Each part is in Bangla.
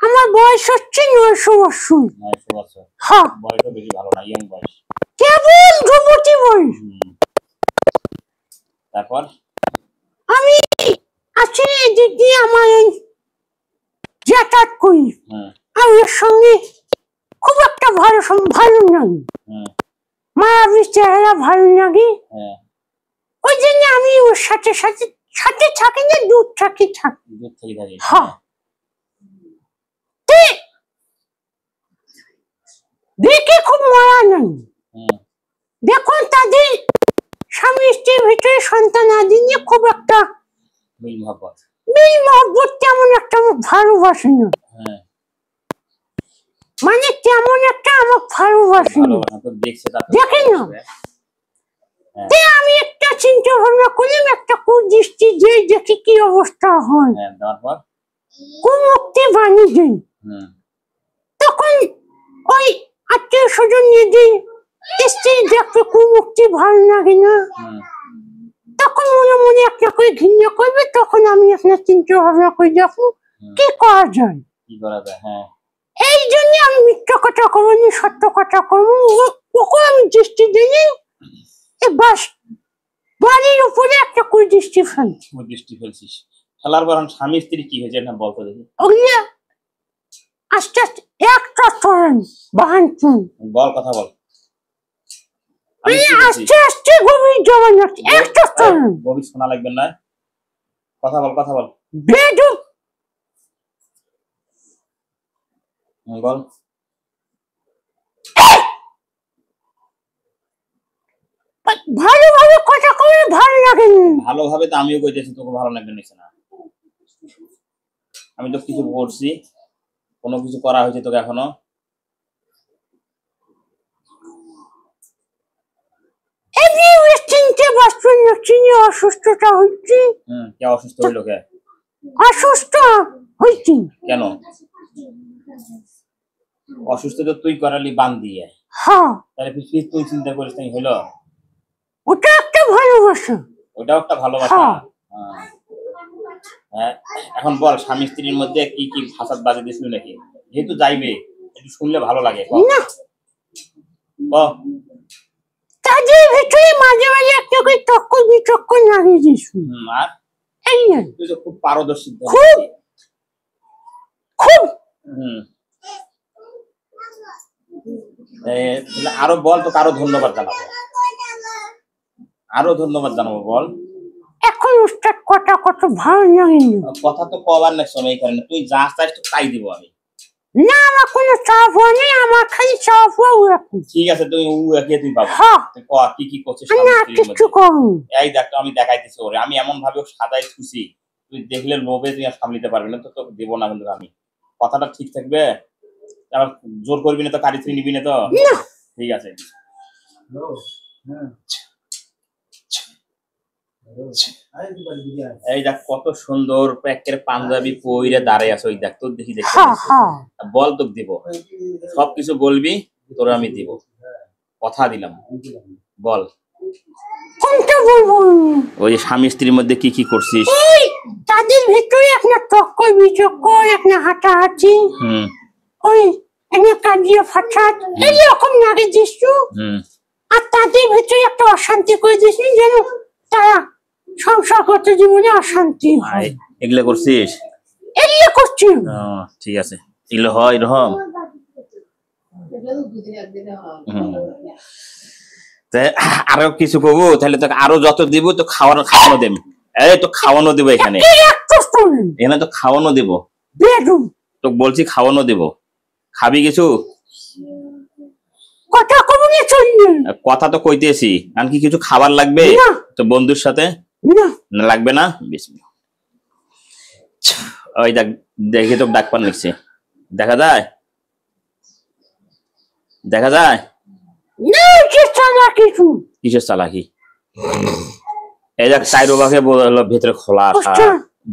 আমার বয়স হচ্ছে 900 বছর। 900 বছর? হ্যাঁ। বয়স বেশি ভালো না, ইয়ং বয়স। কেবল যুবতী বয়স। তারপর আমি আছি এদিক দিয়ে আমার যাতায়াত করি। আর এর সঙ্গে খুব একটা ভালো লাগে, মায়াবী চেহারা ভালো লাগে। ওই জন্য আমি ওর সাথে সাথে সাথে থাকি না, দূর থাকি। হ্যাঁ। দেখে খুব মায়া নাই। দেখুন তাদের স্বামী স্ত্রীর ভিতরে সন্তান আদি নিয়ে খুব একটা মিল মহব্বত তেমন একটা আমার ভালোবাসি না। মানে তেমন একটা আমার ভালোবাসি না, দেখেন না। আমি একটা চিন্তা ভাবনা করলাম, একটা কুদৃষ্টি যে দেখি কি অবস্থা হয়, কুমুক্তি বাণী দিই। তখন ওই আত্মীয় স্বজন নিয়ে দিই, স্ত্রী দেখবে কুমুক্তি ভালো লাগে না, তখন মনে মনে একটা করে ঘৃণা করবে। তখন আমি একটা চিন্তা ভাবনা করে দেখো কি করা যায়। এই জন্য আমি মিথ্যা কথা করবো না, সত্য কথা করবো। ওকে আমি দৃষ্টি দিই, বাস বাড়ির উপরে একটা কুদৃষ্টি ফেলছিস। ফেলার পর স্বামী স্ত্রী কি হয়েছে না বলতো দেখি। ওগুলা আস্তে আস্তে একটা চলেন বাহান বল, কথা বল। আস্তে আস্তে গভীর জবান একটা চলেন। গভীর শোনা লাগবে না, কথা বল। বেদুক বল। ভালোভাবে কথা কলে ভালো লাগে। ভালোভাবে তো আমিও কইতেছি, তোকে ভালো লাগবে না। আমি তো কিছু করছি, কোনো কিছু করা হয়েছে তোকে এখনো? অসুস্থতা হচ্ছে। কে অসুস্থ হইলো? কে অসুস্থ হইছি? কেন অসুস্থ? তো তুই করালি বান দিয়ে। হ্যাঁ। তাহলে তুই চিন্তা করিস তাই হইলো? ওটা একটা ভালোবাসা। ওটাও একটা ভালোবাসা। হ্যাঁ। এখন বল, স্বামী স্ত্রীর মধ্যে কি কি ফাসাদ বাজে দিছিল নাকি? যেহেতু যাইবে একটু শুনলে ভালো লাগে। তাদের ভিতরে মাঝে মাঝে একটা করে তক্ক বিতক্ক লাগিয়ে দিয়েছিল। আর তুই তো খুব পারদর্শী, খুব। আরো বল, তো কারো ধন্যবাদ জানাবো, বল। এখন উস্তাদ কথা কত ভালো লাগে না। কথা তো কবার না সময় কারণে তুই যা চাস তো তাই দিব আমি। না, আমার কোনো চাপ নেই, আমার খালি চাপ হওয়া। ঠিক আছে, তুই তুই পাবো। তুই কি কি করছিস? এই দেখ, আমি দেখাইতেছি ওরে, আমি এমন ভাবে সাজাই খুশি, তুই দেখলে লোভে তুই আর সামলিতে পারবি না। তো তোকে দেবো না, কিন্তু আমি কথাটা ঠিক থাকবে। আবার জোর করবি না তো, কারি তুই নিবি না তো? ঠিক আছে। এই দেখ কত সুন্দর প্যাকের পাঞ্জাবি পইরে দাঁড়ায় আছে। ওই দেখ, তোর দেখি বল, তোকে দিব, সবকিছু বলবি, তোর আমি দিব, কথা দিলাম। বল কোনটা বলবো? ওই স্বামী স্ত্রীর মধ্যে কি কি করছিস? তাদের ভিতরে একটা তক্ক বিতক্ক, একটা হাঁটাহাঁটি, ওই একটা কাজিয়া ফাটাত, এরকম লাগে দিচ্ছ। আর তাদের ভিতরে একটা অশান্তি করে দিচ্ছি, যেন তারা সংসারগত জীবনে অশান্তি হয়। এগুলো করছিস? এগুলো করছি। ঠিক আছে, এগুলো হয় এরকম। আরো কিছু করবো তাহলে তোকে আরো যত দিব তো খাওয়ানো দেব। এই তো খাওয়ানো দেবো এখানে তো খাওয়ানো দেব। তোকে বলছি খাওয়ানো দেব, খাবি কিছু? কথা তো কইতেছি, আর কি কিছু খাবার লাগবে তো বন্ধুর সাথে? লাগবে না? ওই দেখ, দেখি তো ডাক পান লিখছে, দেখা যায়? কিসের চালাকি? এই দেখ, চাইরোবাকে ভেতরে খোলা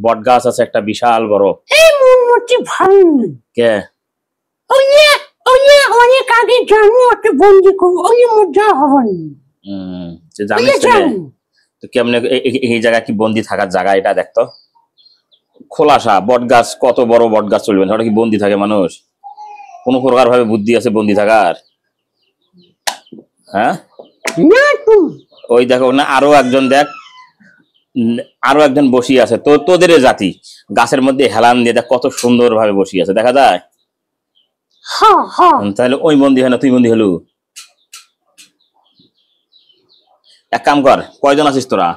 বট গাছ আছে একটা বিশাল বড়। কে? অনেক আগে জানো একটা বন্দি করবো, ওই মধ্যে হবেন। জানিস তো কেমনে এই জায়গা কি বন্দি থাকার জায়গা? এটা দেখতো খোলাসা। বট গাছ, কত বড় বট গাছ চলবে না, ওটা কি বন্দি থাকে মানুষ? কোন প্রকার ভাবে বুদ্ধি আছে বন্দি থাকার? হ্যাঁ ওই দেখো না, আরো একজন দেখ, আরো একজন বসিয়ে আছে, তো তোদের জাতি গাছের মধ্যে হেলান দিয়ে দেখ কত সুন্দর ভাবে বসিয়ে আছে, দেখা যায়? তাহলে ওই বন্দি হয় না, তুই বন্দি হলু? এক কাম কর, কয়জন আছিস তোরা?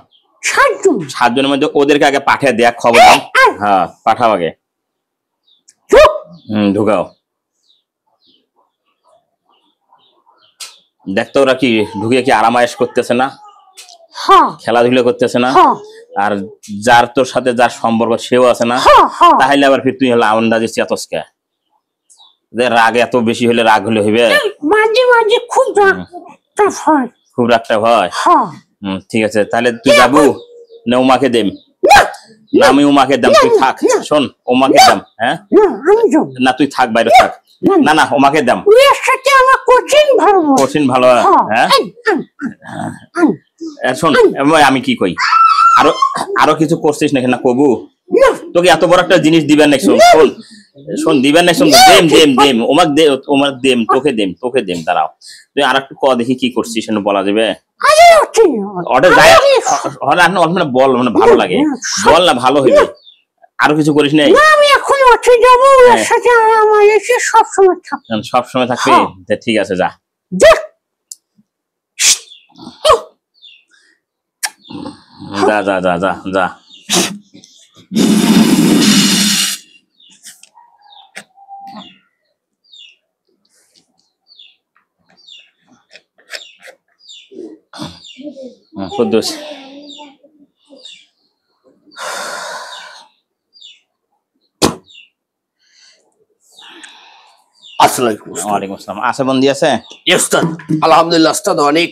7 জনের মধ্যে ওদেরকে আগে পাঠিয়ে দেখ খবর। হ্যাঁ পাঠাও আগে। ঢুকাও, দেখতো ওরা কি ঢুকে কি আরামায়েশ করতেছে না, খেলাধুলা করতেছে না? আর যার তোর সাথে যার সম্পর্ক সেও আছে না, তাহলে আবার ফির তুই হলো আন্দাজে চেতসকে রাগ এত বেশি হলে রাগ হলে হইবে? মাঝে মাঝে খুব রাগটা হয়। ঠিক আছে, তাহলে তুই যাবো না উমাকে দেম? না আমি উমাকে দাম, তুই থাক। শোন, উমাকে দাম। হ্যাঁ না তুই থাক, বাইরে থাক। না না উমাকে দাম, কঠিন ভালো। হ্যাঁ শোন, আমি কি কই, আরো কিছু করছিস নাকি না কবু? তোকে এত বড় একটা জিনিস দিবেন না, শোন শোন দিবেন না, শোন দেম দেম দেম ওমাক দে, ওমাক দেম, তোকে দেম। দাঁড়াও, তুই আর একটু দেখি কি করছিস বলা যাবে? বল, মানে ভালো লাগে, বল না ভালো হইবে। আরো কিছু করিস নাই? সব সময় থাকবে? ঠিক আছে, যা যা যা যা যা যা। কুদ্দুস আসসালামু আলাইকুম। ওয়ালাইকুম আসসালাম। আছে বন্দি আছে? উস্তাদ আলহামদুলিল্লাহ উস্তাদ, অনেক